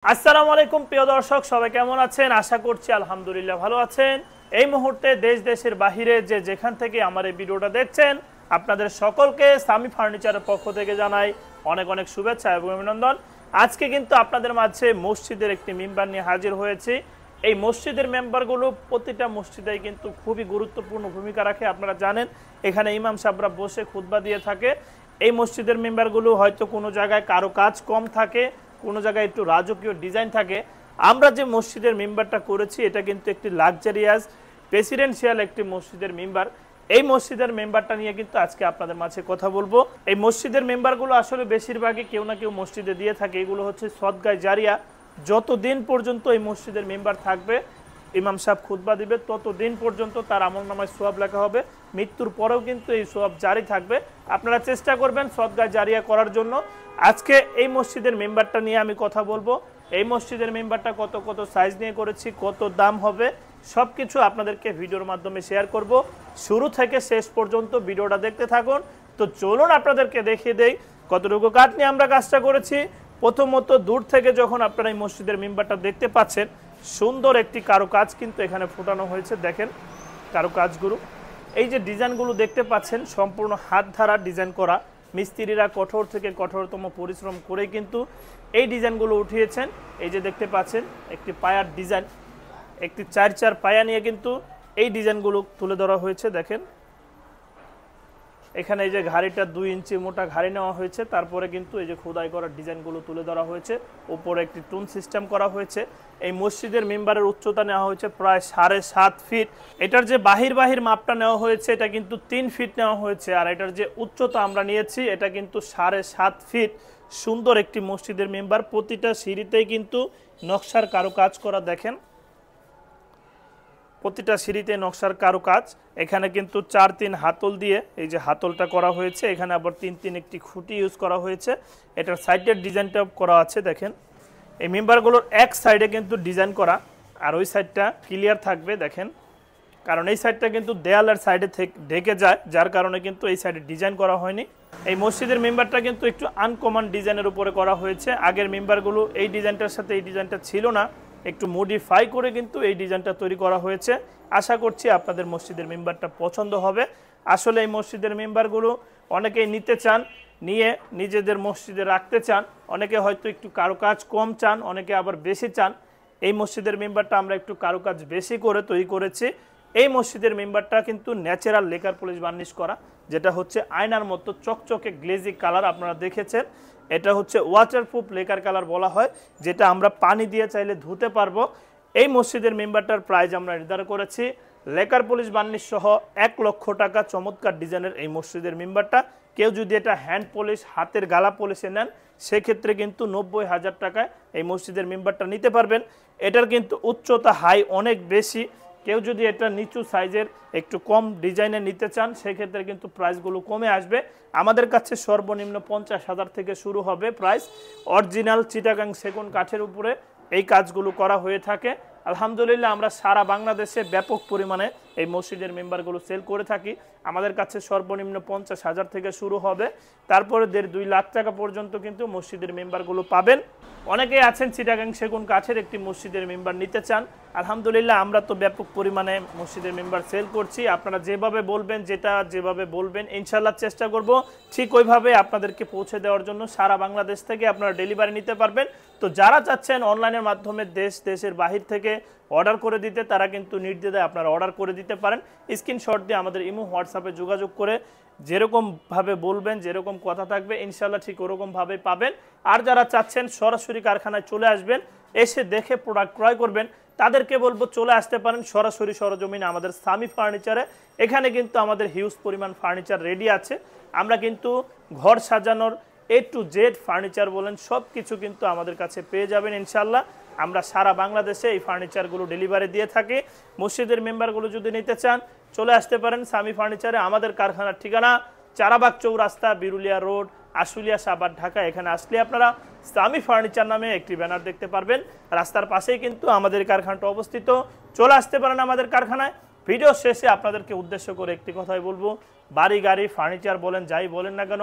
আসসালামু আলাইকুম প্রিয় দর্শক, সবাই কেমন আছেন? আশা করছি আলহামদুলিল্লাহ ভালো আছেন। এই মুহূর্তে দেশ দেশের বাহিরে যে যেখান থেকে আমার এই ভিডিওটা দেখছেন, আপনাদের সকলকে সামি ফার্নিচারের পক্ষ থেকে জানাই অনেক অনেক শুভেচ্ছা এবং অভিনন্দন। আজকে কিন্তু আপনাদের মাঝে মসজিদের একটি মেম্বার নিয়ে হাজির হয়েছি। এই মসজিদের মেম্বারগুলো প্রতিটা মসজিদে কিন্তু খুবই গুরুত্বপূর্ণ ভূমিকা রাখে। আপনারা জানেন এখানে ইমাম সাহেবরা বসে খুতবা দিয়ে থাকে। এই মসজিদের মেম্বারগুলো হয়তো কোনো জায়গায় কারো কাজ কম থাকে, কোনো জায়গায় একটু রাজকীয় ডিজাইন থাকে। আমরা যে মসজিদের মেম্বারটা করেছি এটা কিন্তু একটি লাক্সারিয়াস প্রেসিডেন্সিয়াল একটি মসজিদের মেম্বার। এই মসজিদের মেম্বারটা নিয়ে কিন্তু আজকে আপনাদের মাঝে কথা বলবো। এই মসজিদের মেম্বারগুলো আসলে বেশিরভাগই কেউ না কেউ মসজিদে দিয়ে থাকে। এগুলো হচ্ছে সদগায়ে জারিয়া। যতদিন পর্যন্ত এই মসজিদের মেম্বার থাকবে, ইমাম সাহেব খুতবা দিবে, ততদিন পর্যন্ত তার আমলনামায় সওয়াব লেখা হবে। মৃত্যুর পরেও কিন্তু এই সওয়াব জারি থাকবে। আপনারা চেষ্টা করবেন সদগায়ে জারিয়া করার জন্য। আজকে এই মসজিদের মেম্বারটা নিয়ে আমি কথা বলবো। এই মসজিদের মেম্বারটা কত কত সাইজ নিয়ে করেছি, কত দাম হবে, সব কিছু আপনাদেরকে ভিডিওর মাধ্যমে শেয়ার করব। শুরু থেকে শেষ পর্যন্ত ভিডিওটা দেখতে থাকুন। তো চলুন আপনাদেরকে দেখিয়ে দেই কতটুকু কাঠ নিয়ে আমরা কাজটা করেছি। প্রথমত দূর থেকে যখন আপনারা এই মসজিদের মেম্বারটা দেখতে পাচ্ছেন, সুন্দর একটি কারুকাজ কিন্তু এখানে ফোটানো হয়েছে। দেখেন কারুকাজগুলো, এই যে ডিজাইনগুলো দেখতে পাচ্ছেন সম্পূর্ণ হাত ধারা ডিজাইন করা। মিস্ত্রিরা কঠোর থেকে কঠোরতম পরিশ্রম করে কিন্তু এই ডিজাইনগুলো উঠিয়েছেন। এই যে দেখতে পাচ্ছেন একটি পায়ার ডিজাইন, একটি চার পায়া নিয়ে কিন্তু এই ডিজাইনগুলো তুলে ধরা হয়েছে। দেখেন এখানে এই যে ঘাড়িটা 2 ইঞ্চি মোটা ঘাড়ি নেওয়া হয়েছে, তারপরে কিন্তু এই যে খোদাই করা ডিজাইনগুলো তুলে ধরা হয়েছে। উপরে একটি টুন সিস্টেম করা হয়েছে। এই মসজিদের মেম্বারের উচ্চতা নেওয়া হয়েছে প্রায় 7.5 ফিট। এটার যে বাহির মাপটা নেওয়া হয়েছে এটা কিন্তু 3 ফিট নেওয়া হয়েছে। আর এটার যে উচ্চতা আমরা নিয়েছি এটা কিন্তু 7.5 ফিট। সুন্দর একটি মসজিদের মেম্বার। প্রতিটা সিঁড়িতেই কিন্তু নকশার কারুকাজ করা। দেখেন প্রতিটা সিঁড়িতে নকশার কারুকাজ। এখানে কিন্তু 4-3 হাতল দিয়ে এই যে হাতলটা করা হয়েছে। এখানে আবার 3-3 একটি খুঁটি ইউজ করা হয়েছে। এটার সাইডের ডিজাইনটা করা আছে। দেখেন এই মেম্বারগুলোর এক সাইডে কিন্তু ডিজাইন করা, আর ওই সাইডটা ক্লিয়ার থাকবে। দেখেন কারণ এই সাইডটা কিন্তু দেয়ালের সাইডে ঢেকে যায়, যার কারণে কিন্তু এই সাইডে ডিজাইন করা হয়নি। এই মসজিদের মেম্বারটা কিন্তু একটু আনকমন ডিজাইনের উপরে করা হয়েছে। আগের মেম্বারগুলো এই ডিজাইনটার সাথে এই ডিজাইনটা ছিল না, একটু মডিফাই করে কিন্তু এই ডিজাইনটা তৈরি করা হয়েছে। আশা করছি আপনাদের মসজিদের মেম্বারটা পছন্দ হবে। আসলে এই মসজিদের মেম্বারগুলো অনেকেই নিতে চান, নিয়ে নিজেদের মসজিদে রাখতে চান। অনেকে হয়তো একটু কারুকাজ কম চান, অনেকে আবার বেশি চান। এই মসজিদের মেম্বারটা আমরা একটু কারুকাজ বেশি করে তৈরি করেছি। এই মসজিদের মেম্বারটা কিন্তু ন্যাচারাল লেকার পলিশ বার্নিশ করা, যেটা হচ্ছে আয়নার মতো চকচকে গ্লেজি কালার। আপনারা দেখেছেন এটা হচ্ছে ওয়াটারপ্রুফ লেকার কালার বলা হয়, যেটা আমরা পানি দিয়ে চাইলে ধুতে পারবো। এই মসজিদের মেম্বারটার প্রাইস আমরা নির্ধারণ করেছি লেকার পলিশ বার্নিশ সহ 1 লক্ষ টাকা। চমৎকার ডিজাইনের এই মসজিদের মেম্বারটা। কেউ যদি এটা হ্যান্ড পলিশ হাতের গালা পলিশে নেন সেক্ষেত্রে কিন্তু 90,000 টাকায় এই মসজিদের মেম্বারটা নিতে পারবেন। এটার কিন্তু উচ্চতা হাই অনেক বেশি। কেউ যদি এটা নিচু সাইজের একটু কম ডিজাইনে নিতে চান সেক্ষেত্রে কিন্তু প্রাইসগুলো কমে আসবে। আমাদের কাছে সর্বনিম্ন 50,000 থেকে শুরু হবে প্রাইস। অরিজিনাল চিটাগাং সেগুন কাঠের উপরে এই কাজগুলো করা হয়ে থাকে। আলহামদুলিল্লাহ আমরা সারা বাংলাদেশে ব্যাপক পরিমাণে এই মসজিদের মেম্বারগুলো সেল করে থাকি। আমাদের কাছে সর্বনিম্ন 50,000 থেকে শুরু হবে, তারপরে 1.5-2 লাখ টাকা পর্যন্ত কিন্তু মসজিদের মেম্বারগুলো পাবেন। অনেকেই আছেন চিটাগাং সেগুন কাঠের একটি মসজিদের মেম্বার নিতে চান। আলহামদুলিল্লাহ আমরা তো ব্যাপক পরিমাণে মসজিদের মেম্বার সেল করছি। আপনারা যেভাবে বলবেন, যেভাবে বলবেন ইনশাল্লাহ চেষ্টা করব ঠিক ওইভাবে আপনাদেরকে পৌঁছে দেওয়ার জন্য। সারা বাংলাদেশ থেকে আপনারা ডেলিভারি নিতে পারবেন। তো যারা চাচ্ছেন অনলাইনের মাধ্যমে দেশের বাহির থেকে অর্ডার করে দিতে, তারা কিন্তু নির্দ্বিধায় আপনারা অর্ডার করে দিতে পারেন। স্ক্রিনশট দিয়ে আমাদের ইমো হোয়াটসঅ্যাপে যোগাযোগ করে যেরকমভাবে বলবেন, যেরকম কথা থাকবে ইনশাল্লাহ ঠিক ওরকমভাবে পাবেন। আর যারা চাচ্ছেন সরাসরি কারখানায় চলে আসবেন, এসে দেখে প্রোডাক্ট ক্রয় করবেন, তাদেরকে বলবো চলে আসতে পারেন সরাসরি সরজমিনে আমাদের সামি ফার্নিচারে। এখানে কিন্তু আমাদের হিউজ পরিমাণ ফার্নিচার রেডি আছে। আমরা কিন্তু ঘর সাজানোর A to Z ফার্নিচার বলেন সব কিছু কিন্তু আমাদের কাছে পেয়ে যাবেন ইনশাল্লাহ। আমরা সারা বাংলাদেশে এই ফার্নিচারগুলো ডেলিভারি দিয়ে থাকি। মসজিদের মেম্বারগুলো যদি নিতে চান চলে আসতে পারেন সামি ফার্নিচারে। আমাদের কারখানার ঠিকানা চারাবাগ চৌরাস্তা, বিরুলিয়া রোড, আশুলিয়া, সাভার, ঢাকা। এখানে আসলে আপনারা সামি ফার্নিচার নামে একটি ব্যানার দেখতে পারবেন। রাস্তার পাশেই কিন্তু আমাদের কারখানাটা অবস্থিত। চলে আসতে পারেন আমাদের কারখানায়। ভিডিও শেষে আপনাদেরকে উদ্দেশ্য করে একটি কথাই বলবো, বাড়ি গাড়ি ফার্নিচার বলেন যাই বলেন না কেন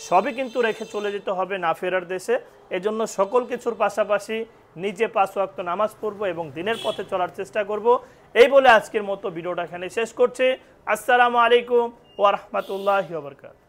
সবই কিন্তু রেখে চলে যেতে হবে না ফেরার দেশে। এজন্য সকল কিছুর পাশাপাশি নিজে 5 ওয়াক্ত নামাজ পড়বো এবং দিনের পথে চলার চেষ্টা করব। এই বলে আজকের মতো ভিডিওটা এখানে শেষ করছি। আসসালামু আলাইকুম ওয়া রাহমাতুল্লাহি ওয়া বারাকাতুহু।